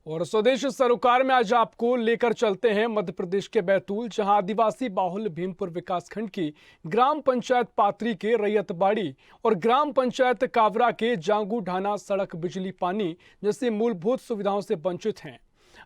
और स्वदेश सरोकार में आज आपको लेकर चलते हैं मध्य प्रदेश के बैतूल, जहां आदिवासी बाहुल भीमपुर विकासखंड की ग्राम पंचायत पात्री के रैयतबाड़ी और ग्राम पंचायत कावरा के जांगू ढाना सड़क, बिजली, पानी जैसी मूलभूत सुविधाओं से वंचित हैं।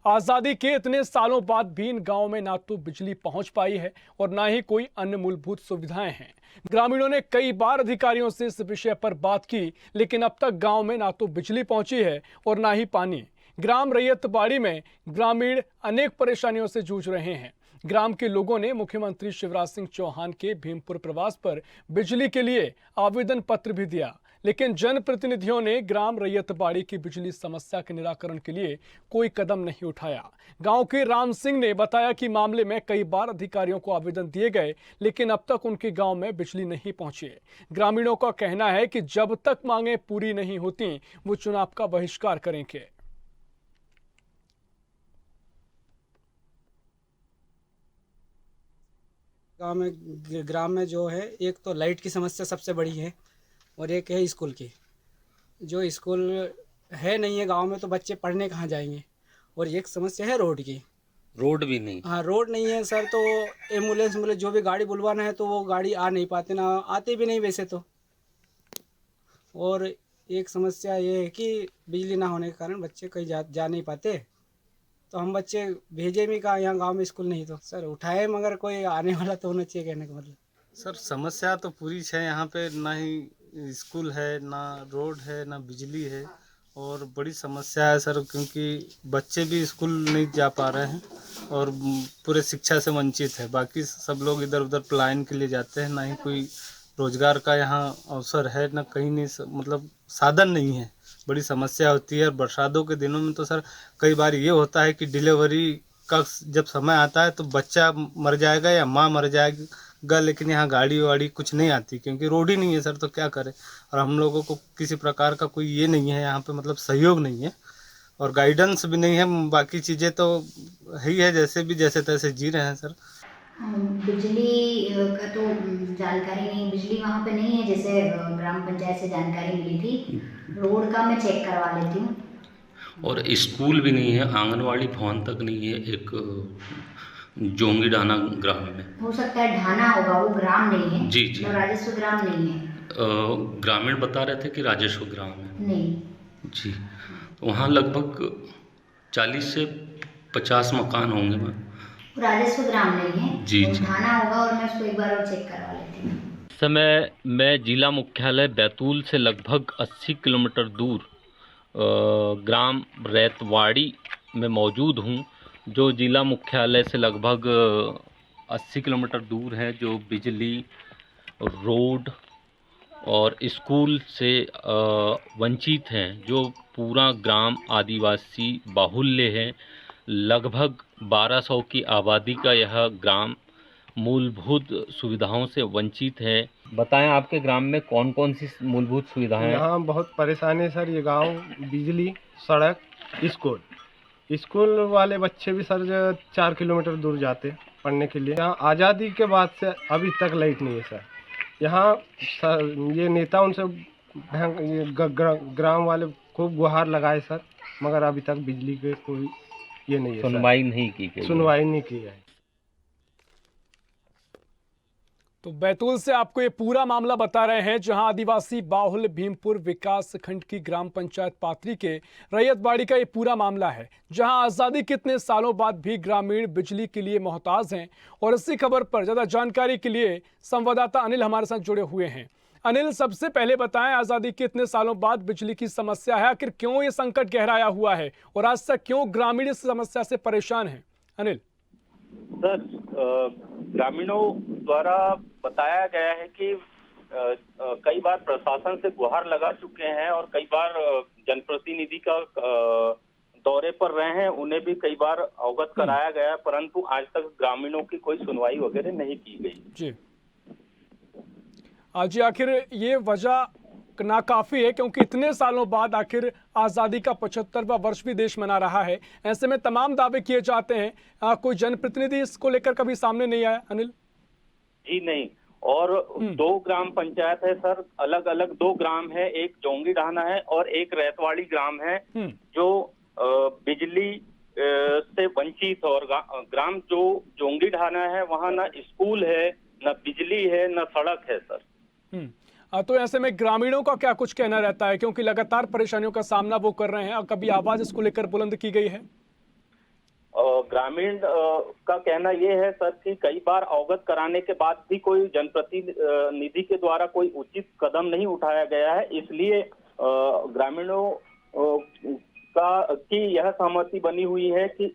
आजादी के इतने सालों बाद भी इन गांवों में ना तो बिजली पहुंच पाई है और ना ही कोई अन्य मूलभूत सुविधाएं हैं। ग्रामीणों ने कई बार अधिकारियों से इस विषय पर बात की, लेकिन अब तक गांव में ना तो बिजली पहुंची है और ना ही पानी। ग्राम रैयतबाड़ी में ग्रामीण अनेक परेशानियों से जूझ रहे हैं। ग्राम के लोगों ने मुख्यमंत्री शिवराज सिंह चौहान के भीमपुर प्रवास पर बिजली के लिए आवेदन पत्र भी दिया, लेकिन जनप्रतिनिधियों ने ग्राम रैयतबाड़ी की बिजली समस्या के निराकरण के लिए कोई कदम नहीं उठाया। गांव के राम सिंह ने बताया कि मामले में कई बार अधिकारियों को आवेदन दिए गए, लेकिन अब तक उनके गांव में बिजली नहीं पहुंची। ग्रामीणों का कहना है कि जब तक मांगे पूरी नहीं होती, वो चुनाव का बहिष्कार करेंगे। ग्राम में जो है, एक तो लाइट की समस्या सबसे बड़ी है और एक है स्कूल की। जो स्कूल है नहीं है गांव में, तो बच्चे पढ़ने कहाँ जाएंगे। और एक समस्या है रोड की। रोड भी नहीं। हाँ, रोड नहीं है सर, तो एम्बुलेंस जो भी गाड़ी बुलवाना है तो वो गाड़ी आ नहीं पाते, ना आते भी नहीं वैसे तो। और एक समस्या ये है कि बिजली ना होने के कारण बच्चे कहीं जा नहीं पाते, तो हम बच्चे भेजे भी कहाँ, यहाँ गांव में स्कूल नहीं। तो सर उठाए, मगर कोई आने वाला तो होना चाहिए, कहने का मतलब। सर समस्या तो पूरी है यहाँ पे, ना ही स्कूल है, ना रोड है, ना बिजली है। और बड़ी समस्या है सर, क्योंकि बच्चे भी स्कूल नहीं जा पा रहे हैं और पूरे शिक्षा से वंचित है। बाकी सब लोग इधर उधर पलायन के लिए जाते हैं, ना ही कोई रोजगार का यहाँ अवसर है, ना कहीं नहीं, मतलब साधन नहीं है। बड़ी समस्या होती है। और बरसातों के दिनों में तो सर कई बार ये होता है कि डिलीवरी का जब समय आता है तो बच्चा मर जाएगा या माँ मर जाएगा, लेकिन यहाँ गाड़ी वाड़ी कुछ नहीं आती, क्योंकि रोड ही नहीं है सर, तो क्या करें। और हम लोगों को किसी प्रकार का कोई ये नहीं है यहाँ पे, मतलब सहयोग नहीं है और गाइडेंस भी नहीं है। बाकी चीज़ें तो ही है, जैसे तैसे जी रहे हैं सर। बिजली का तो जानकारी नहीं, बिजली वहाँ पे नहीं है, जैसे ग्राम पंचायत से जानकारी मिली थी। रोड का मैं चेक करवा लेती हूँ। और स्कूल भी नहीं है, आंगनवाड़ी भवन तक नहीं है। एक जोंगी ढाना ग्राम में हो सकता है ढाना होगा, वो ग्राम नहीं है। जी जी, राजस्व ग्राम नहीं है। ग्रामीण बता रहे थे कि राजस्व ग्राम है। नहीं जी, वहाँ लगभग 40 से 50 मकान होंगे। राजस्व ग्राम नहीं है जी जी, ढाना होगा, और मैं उसको एक बार और चेक करवा लेती हूँ। इस समय मैं जिला मुख्यालय बैतूल से लगभग 80 किलोमीटर दूर ग्राम रैयतबाड़ी में मौजूद हूँ, जो जिला मुख्यालय से लगभग 80 किलोमीटर दूर है, जो बिजली, रोड और स्कूल से वंचित हैं। जो पूरा ग्राम आदिवासी बाहुल्य है। लगभग 1200 की आबादी का यह ग्राम मूलभूत सुविधाओं से वंचित है। बताएं, आपके ग्राम में कौन कौन सी मूलभूत सुविधाएं हैं? यहाँ बहुत परेशानी है सर। ये गांव बिजली, सड़क, स्कूल वाले बच्चे भी सर 4 किलोमीटर दूर जाते पढ़ने के लिए। यहाँ आज़ादी के बाद से अभी तक लाइट नहीं है सर। यहाँ सर ये नेता उनसे ग्राम वाले खूब गुहार लगाए सर, मगर अभी तक बिजली के कोई ये नहीं है, सुनवाई नहीं की गई। सुनवाई नहीं की है। तो बैतूल से आपको ये पूरा मामला बता रहे हैं, जहां आदिवासी बाहुल भीमपुर विकास खंड की ग्राम पंचायत पात्री के रैयतबाड़ी का ये पूरा मामला है, जहां आजादी के इतने सालों बाद भी ग्रामीण बिजली के लिए मोहताज हैं। और इसी खबर पर ज्यादा जानकारी के लिए संवाददाता अनिल हमारे साथ जुड़े हुए हैं। अनिल, सबसे पहले बताएं, आजादी के इतने सालों बाद बिजली की समस्या है, आखिर क्यों ये संकट गहराया हुआ है और आज तक क्यों ग्रामीण इस समस्या से परेशान है? अनिल सर, ग्रामीणों द्वारा बताया गया है कि कई बार प्रशासन से गुहार लगा चुके हैं और कई बार जनप्रतिनिधि का दौरे पर रहे हैं, उन्हें भी कई बार अवगत कराया गया, परंतु आज तक ग्रामीणों की कोई सुनवाई वगैरह नहीं की गई। जी आज आखिर ये वजह नाकाफी है, क्योंकि इतने सालों बाद आखिर आज़ादी का 75वां वर्ष भी देश मना रहा है। ऐसे में तमाम दावे किए जाते हैं, कोई जनप्रतिनिधि इसको लेकर कभी सामने नहीं आया? अनिल जी नहीं, और 2 ग्राम पंचायत है सर, अलग अलग 2 ग्राम है, एक जोंगी ढाना है और एक रैयतबाड़ी ग्राम है, जो बिजली से वंचित, और ग्राम जो जोंगी ढाना है वहाँ ना स्कूल है, ना बिजली है, ना सड़क है सर। तो ऐसे में ग्रामीणों का क्या कुछ कहना रहता है, क्योंकि लगातार परेशानियों का सामना वो कर रहे हैं और कभी आवाज इसको लेकर बुलंद की गई है? ग्रामीण का कहना ये है सर कि कई बार अवगत कराने के बाद भी कोई जनप्रतिनिधि के द्वारा कोई उचित कदम नहीं उठाया गया है, इसलिए ग्रामीणों की यह सहमति बनी हुई है कि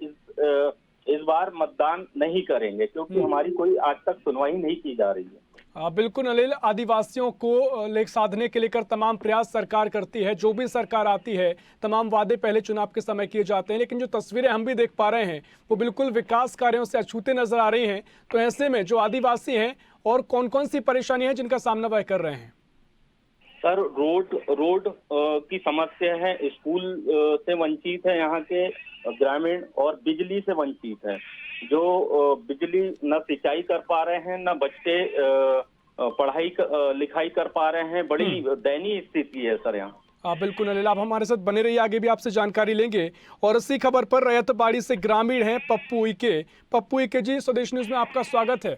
इस बार मतदान नहीं करेंगे, क्योंकि हमारी कोई आज तक सुनवाई नहीं की जा रही है। बिल्कुल अनिल, आदिवासियों को लेख साधने के लेकर तमाम प्रयास सरकार करती है, जो भी सरकार आती है तमाम वादे पहले चुनाव के समय किए जाते हैं, लेकिन जो तस्वीरें हम भी देख पा रहे हैं वो बिल्कुल विकास कार्यों से अछूते नजर आ रही हैं। तो ऐसे में जो आदिवासी हैं और कौन कौन सी परेशानियां हैं जिनका सामना वह कर रहे हैं? सर रोड की समस्या है, स्कूल से वंचित है यहाँ के ग्रामीण, और बिजली से वंचित है। जो बिजली न सिंचाई कर पा रहे हैं, न बच्चे पढ़ाई लिखाई कर पा रहे हैं, बड़ी दयनीय स्थिति है सर यहाँ। बिल्कुल अनिल, आप हमारे साथ बने रहिए, आगे भी आपसे जानकारी लेंगे। और इसी खबर पर रैयतबाड़ी से ग्रामीण हैं पप्पू इके जी, स्वदेश न्यूज में आपका स्वागत है।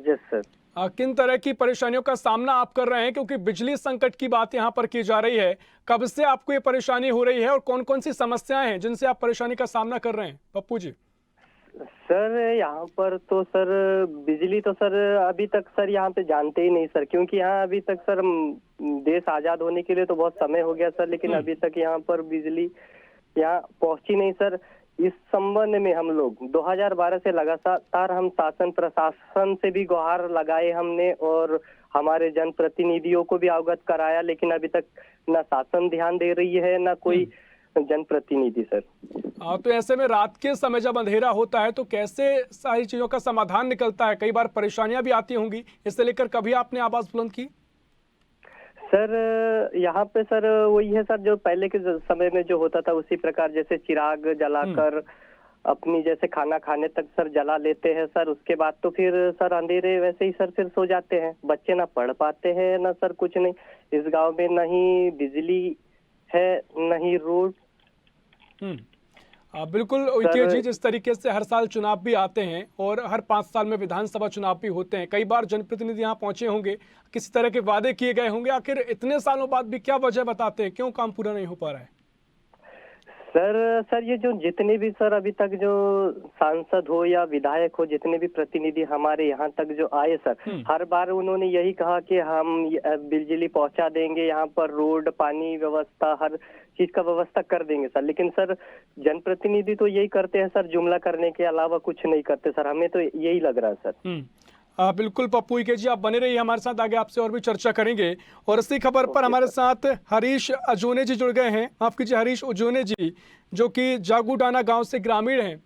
Yes sir. किन तरह की परेशानियों का सामना आप कर रहे हैं, क्योंकि बिजली संकट की बात यहाँ पर की जा रही है, कब से आपको ये परेशानी हो रही है और कौन कौन सी समस्याएं हैं जिनसे आप परेशानी का सामना कर रहे हैं पप्पू जी? सर यहाँ पर तो सर बिजली तो सर अभी तक सर यहाँ पे जानते ही नहीं सर, क्योंकि यहाँ अभी तक सर देश आजाद होने के लिए तो बहुत समय हो गया सर, लेकिन अभी तक यहाँ पर बिजली यहाँ पहुंची नहीं सर। इस संबंध में हम लोग 2012 से लगातार हम शासन प्रशासन से भी गुहार लगाए हमने और हमारे जनप्रतिनिधियों को भी अवगत कराया, लेकिन अभी तक न शासन ध्यान दे रही है न कोई जनप्रतिनिधि सर। तो ऐसे में रात के समय जब अंधेरा होता है तो कैसे सारी चीजों का समाधान निकलता है? कई बार परेशानियां भी आती होंगी, इससे लेकर कभी आपने आवाज बुलंद की? सर यहाँ पे सर वही है सर, जो पहले के समय में जो होता था उसी प्रकार, जैसे चिराग जलाकर अपनी जैसे खाना खाने तक सर जला लेते हैं सर, उसके बाद तो फिर सर अंधेरे वैसे ही सर फिर सो जाते हैं। बच्चे ना पढ़ पाते हैं ना सर कुछ नहीं। इस गांव में न ही बिजली है न ही रोड। बिल्कुल उइके जी, जिस तरीके से हर साल चुनाव भी आते हैं और हर 5 साल में विधानसभा चुनाव भी होते हैं, कई बार जनप्रतिनिधि यहाँ पहुंचे होंगे, किसी तरह के वादे किए गए होंगे, आखिर इतने सालों बाद भी क्या वजह बताते हैं, क्यों काम पूरा नहीं हो पा रहा है? सर ये जो जितने भी सर अभी तक जो सांसद हो या विधायक हो, जितने भी प्रतिनिधि हमारे यहाँ तक जो आए सर, हर बार उन्होंने यही कहा कि हम बिजली पहुंचा देंगे, यहाँ पर रोड पानी व्यवस्था हर चीज का व्यवस्था कर देंगे सर, लेकिन सर जनप्रतिनिधि तो यही करते हैं सर, जुमला करने के अलावा कुछ नहीं करते सर। हमें तो यही लग रहा है सर। बिल्कुल पप्पू इके जी, आप बने रहिए हमारे साथ, आगे आपसे और भी चर्चा करेंगे। और इसी खबर पर हमारे साथ हरीश अजोने जी जुड़ गए हैं। माफ कीजिए, हरीश अजोने जी, जो कि जागूडाना गांव से ग्रामीण हैं।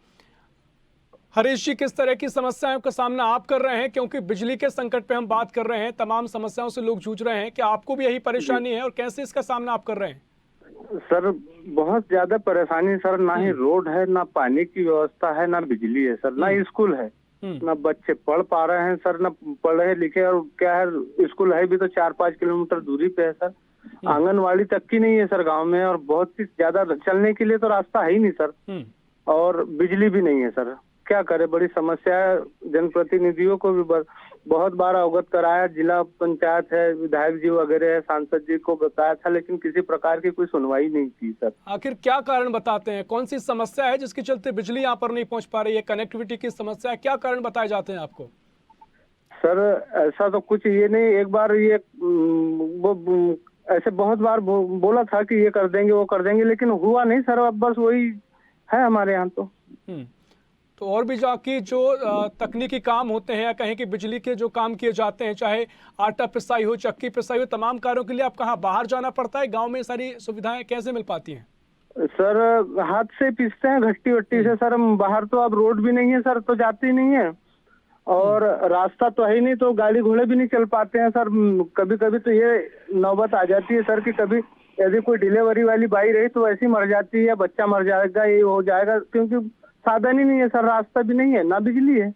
हरीश जी, किस तरह की समस्याओं का सामना आप कर रहे हैं, क्योंकि बिजली के संकट पे हम बात कर रहे हैं, तमाम समस्याओं से लोग जूझ रहे हैं, क्या आपको भी यही परेशानी है और कैसे इसका सामना आप कर रहे हैं? सर बहुत ज्यादा परेशानी सर, ना ही रोड है, ना पानी की व्यवस्था है, ना बिजली है सर, ना स्कूल है, ना बच्चे पढ़ पा रहे हैं सर, ना पढ़े लिखे, और क्या है स्कूल है भी तो 4-5 किलोमीटर दूरी पे है सर। आंगनवाड़ी तक की नहीं है सर गांव में, और बहुत ही ज्यादा चलने के लिए तो रास्ता है ही नहीं सर, और बिजली भी नहीं है सर। क्या करे, बड़ी समस्या है। जनप्रतिनिधियों को भी बहुत बार अवगत कराया, जिला पंचायत है, विधायक जी वगैरह है, सांसद जी को बताया था, लेकिन किसी प्रकार की कोई सुनवाई नहीं की सर। आखिर क्या कारण बताते हैं, कौन सी समस्या है जिसके चलते बिजली यहाँ पर नहीं पहुँच पा रही है? कनेक्टिविटी की समस्या है, क्या कारण बताए जाते हैं आपको? सर ऐसा तो कुछ ये नहीं, एक बार ये ऐसे बहुत बार बोला था कि ये कर देंगे वो कर देंगे, लेकिन हुआ नहीं सर। अब बस वही है हमारे यहाँ तो और भी जाके जो तकनीकी काम होते हैं या कहें कि बिजली के जो काम किए जाते हैं, चाहे आटा पिसाई हो, चक्की पिसाई हो, तमाम कार्यों के लिए आप कहाँ बाहर जाना पड़ता है? गांव में सारी सुविधाएं कैसे मिल पाती हैं? सर हाथ से पीसते हैं घट्टी वट्टी से सर, बाहर तो अब रोड भी नहीं है सर, तो जाती नहीं है, और रास्ता तो है ही नहीं, तो गाड़ी घोड़े भी नहीं चल पाते हैं सर। कभी कभी तो ये नौबत आ जाती है सर कि कभी यदि कोई डिलीवरी वाली बाई रही तो ऐसी मर जाती है, बच्चा मर जाएगा, ये हो जाएगा, क्योंकि साधन ही नहीं है सर, रास्ता भी नहीं है, ना बिजली है,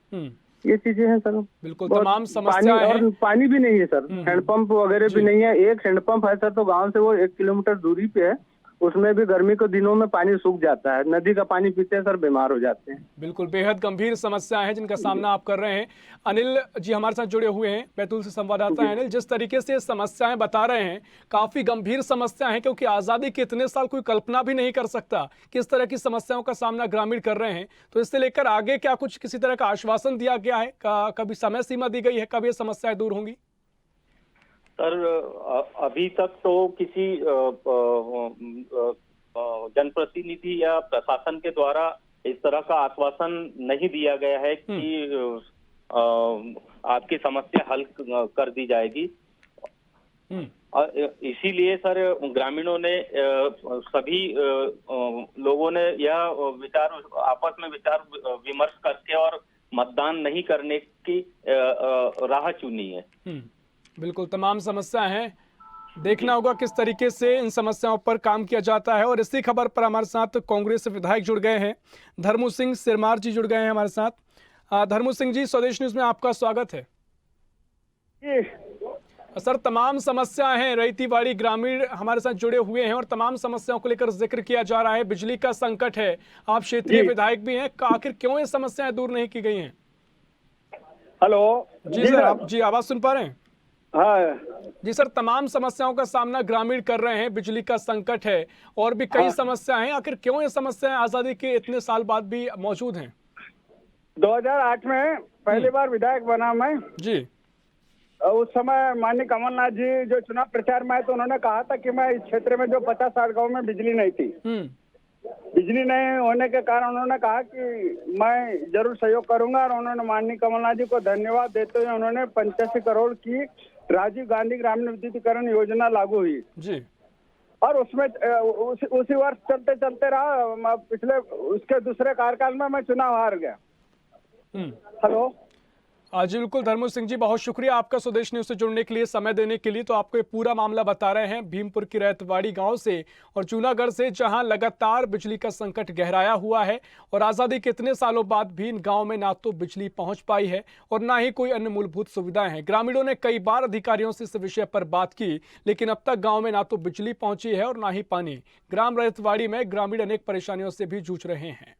ये चीजें हैं सर। बिल्कुल तमाम समस्याएं हैं। और पानी भी नहीं है सर, हैंडपंप वगैरह भी नहीं है। एक हैंडपंप है सर, तो गांव से वो 1 किलोमीटर दूरी पे है, उसमें भी गर्मी के दिनों में पानी सूख जाता है। नदी का पानी पीते हैं सर, बीमार हो जाते हैं। बिल्कुल, बेहद गंभीर समस्या है जिनका सामना आप कर रहे हैं। अनिल जी हमारे साथ जुड़े हुए हैं, बैतूल से संवाददाता हैं अनिल। जिस तरीके से समस्याएं बता रहे हैं, काफी गंभीर समस्या है, क्योंकि आजादी के इतने साल कोई कल्पना भी नहीं कर सकता किस तरह की समस्याओं का सामना ग्रामीण कर रहे हैं। तो इससे लेकर आगे क्या कुछ किसी तरह का आश्वासन दिया गया है, कभी समय सीमा दी गई है, कब ये समस्याएं दूर होंगी? सर अभी तक तो किसी जनप्रतिनिधि या प्रशासन के द्वारा इस तरह का आश्वासन नहीं दिया गया है कि आपकी समस्या हल कर दी जाएगी। इसीलिए सर ग्रामीणों ने सभी लोगों ने यह विचार आपस में विचार विमर्श करके और मतदान नहीं करने की राह चुनी है। बिल्कुल, तमाम समस्या हैं, देखना होगा किस तरीके से इन समस्याओं पर काम किया जाता है। और इसी खबर पर हमारे साथ कांग्रेस विधायक जुड़ गए हैं, धर्मू सिंह सिरमार जी जुड़ गए हैं हमारे साथ। धर्मू सिंह जी, स्वदेश न्यूज में आपका स्वागत है। सर, तमाम समस्या हैं, रैतीवाड़ी ग्रामीण हमारे साथ जुड़े हुए हैं और तमाम समस्याओं को लेकर जिक्र किया जा रहा है। बिजली का संकट है, आप क्षेत्रीय विधायक भी हैं, आखिर क्यों ये समस्याएं दूर नहीं की गई हैं? हेलो जी सर, आप जी आवाज सुन पा रहे हैं? हाँ जी सर, तमाम समस्याओं का सामना ग्रामीण कर रहे हैं, बिजली का संकट है और भी कई समस्याएं हैं, आखिर क्यों ये समस्याएं आजादी के इतने साल बाद भी मौजूद हैं? 2008 में पहली बार विधायक बना मैं जी। उस समय माननीय कमलनाथ जी जो चुनाव प्रचार में आए तो उन्होंने कहा था कि मैं इस क्षेत्र में जो 50-60 गाँव में बिजली नहीं थी, बिजली नहीं होने के कारण उन्होंने कहा कि मैं जरूर सहयोग करूंगा। और उन्होंने माननीय कमलनाथ जी को धन्यवाद देते हुए उन्होंने 85 करोड़ की राजीव गांधी ग्रामीण विद्युतीकरण योजना लागू हुई जी। और उसमें उसी वर्ष चलते चलते रहा, पिछले उसके दूसरे कार्यकाल में मैं चुनाव हार गया। हेलो जी बिल्कुल, धर्मू सिंह जी बहुत शुक्रिया आपका स्वदेश न्यूज से जुड़ने के लिए, समय देने के लिए। तो आपको ये पूरा मामला बता रहे हैं भीमपुर की रैतवाड़ी गांव से और जूनागढ़ से, जहां लगातार बिजली का संकट गहराया हुआ है और आज़ादी के इतने सालों बाद भी इन गांव में ना तो बिजली पहुंच पाई है और ना ही कोई अन्य मूलभूत सुविधाएं हैं। ग्रामीणों ने कई बार अधिकारियों से इस विषय पर बात की, लेकिन अब तक गाँव में ना तो बिजली पहुंची है और ना ही पानी। ग्राम रैतवाड़ी में ग्रामीण अनेक परेशानियों से भी जूझ रहे हैं।